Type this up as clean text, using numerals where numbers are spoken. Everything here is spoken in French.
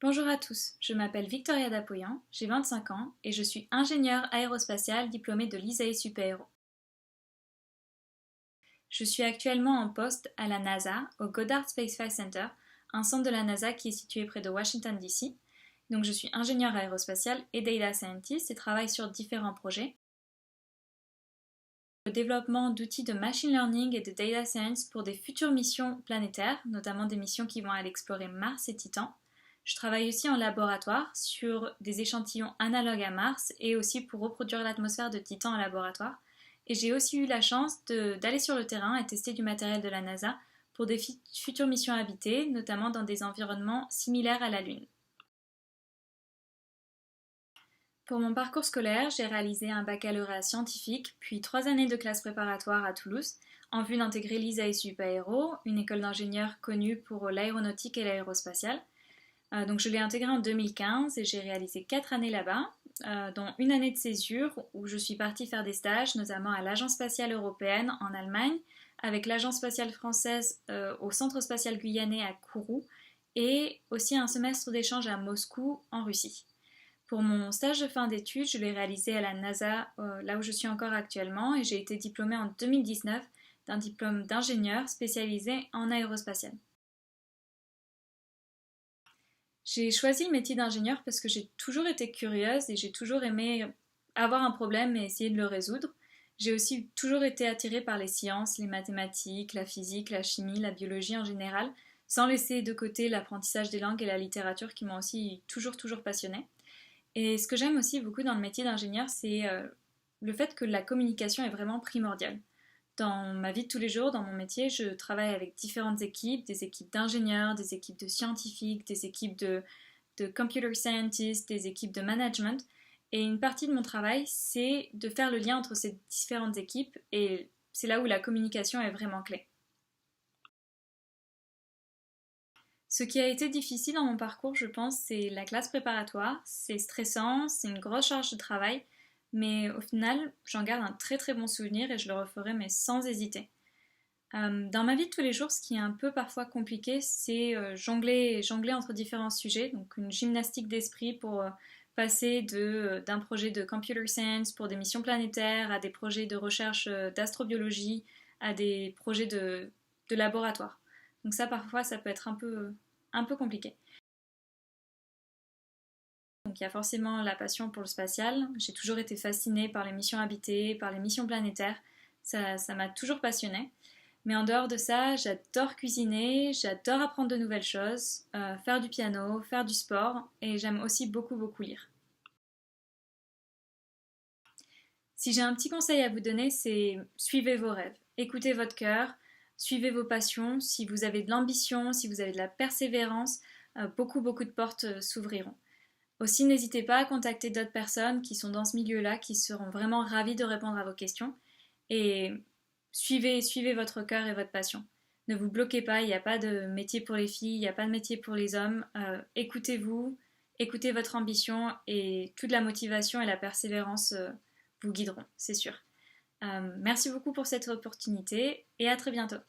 Bonjour à tous, je m'appelle Victoria Dapoyan, j'ai 25 ans et je suis ingénieure aérospatiale diplômée de l'ISAE Super-Héros. Je suis actuellement en poste à la NASA, au Goddard Space Flight Center, un centre de la NASA qui est situé près de Washington DC. Donc je suis ingénieure aérospatiale et data scientist et travaille sur différents projets. Le développement d'outils de machine learning et de data science pour des futures missions planétaires, notamment des missions qui vont aller explorer Mars et Titan. Je travaille aussi en laboratoire sur des échantillons analogues à Mars et aussi pour reproduire l'atmosphère de Titan en laboratoire. Et j'ai aussi eu la chance d'aller sur le terrain et tester du matériel de la NASA pour des futures missions habitées, notamment dans des environnements similaires à la Lune. Pour mon parcours scolaire, j'ai réalisé un baccalauréat scientifique, puis 3 années de classe préparatoire à Toulouse, en vue d'intégrer l'ISAE Super-Héros, une école d'ingénieurs connue pour l'aéronautique et l'aérospatiale. Donc je l'ai intégré en 2015 et j'ai réalisé 4 années là-bas, dont une année de césure où je suis partie faire des stages, notamment à l'Agence spatiale européenne en Allemagne, avec l'Agence spatiale française au Centre spatial guyanais à Kourou et aussi un semestre d'échange à Moscou en Russie. Pour mon stage de fin d'études, je l'ai réalisé à la NASA, là où je suis encore actuellement, et j'ai été diplômée en 2019 d'un diplôme d'ingénieur spécialisé en aérospatiale. J'ai choisi le métier d'ingénieur parce que j'ai toujours été curieuse et j'ai toujours aimé avoir un problème et essayer de le résoudre. J'ai aussi toujours été attirée par les sciences, les mathématiques, la physique, la chimie, la biologie en général, sans laisser de côté l'apprentissage des langues et la littérature qui m'ont aussi toujours passionnée. Et ce que j'aime aussi beaucoup dans le métier d'ingénieur, c'est le fait que la communication est vraiment primordiale. Dans ma vie de tous les jours, dans mon métier, je travaille avec différentes équipes, des équipes d'ingénieurs, des équipes de scientifiques, des équipes de computer scientists, des équipes de management. Et une partie de mon travail, c'est de faire le lien entre ces différentes équipes et c'est là où la communication est vraiment clé. Ce qui a été difficile dans mon parcours, je pense, c'est la classe préparatoire. C'est stressant, c'est une grosse charge de travail, mais au final, j'en garde un très bon souvenir et je le referai, mais sans hésiter. Dans ma vie de tous les jours, ce qui est un peu parfois compliqué, c'est jongler entre différents sujets, donc une gymnastique d'esprit pour passer d'un projet de computer science pour des missions planétaires à des projets de recherche d'astrobiologie, à des projets de laboratoire. Donc ça, parfois, ça peut être un peu compliqué. Donc il y a forcément la passion pour le spatial. J'ai toujours été fascinée par les missions habitées, par les missions planétaires. Ça m'a toujours passionnée. Mais en dehors de ça, j'adore cuisiner, j'adore apprendre de nouvelles choses, faire du piano, faire du sport et j'aime aussi beaucoup lire. Si j'ai un petit conseil à vous donner, c'est suivez vos rêves, écoutez votre cœur, suivez vos passions. Si vous avez de l'ambition, si vous avez de la persévérance, beaucoup de portes s'ouvriront. Aussi, n'hésitez pas à contacter d'autres personnes qui sont dans ce milieu-là, qui seront vraiment ravis de répondre à vos questions. Et suivez votre cœur et votre passion. Ne vous bloquez pas, il n'y a pas de métier pour les filles, il n'y a pas de métier pour les hommes. Écoutez-vous, écoutez votre ambition et toute la motivation et la persévérance vous guideront, c'est sûr. Merci beaucoup pour cette opportunité et à très bientôt.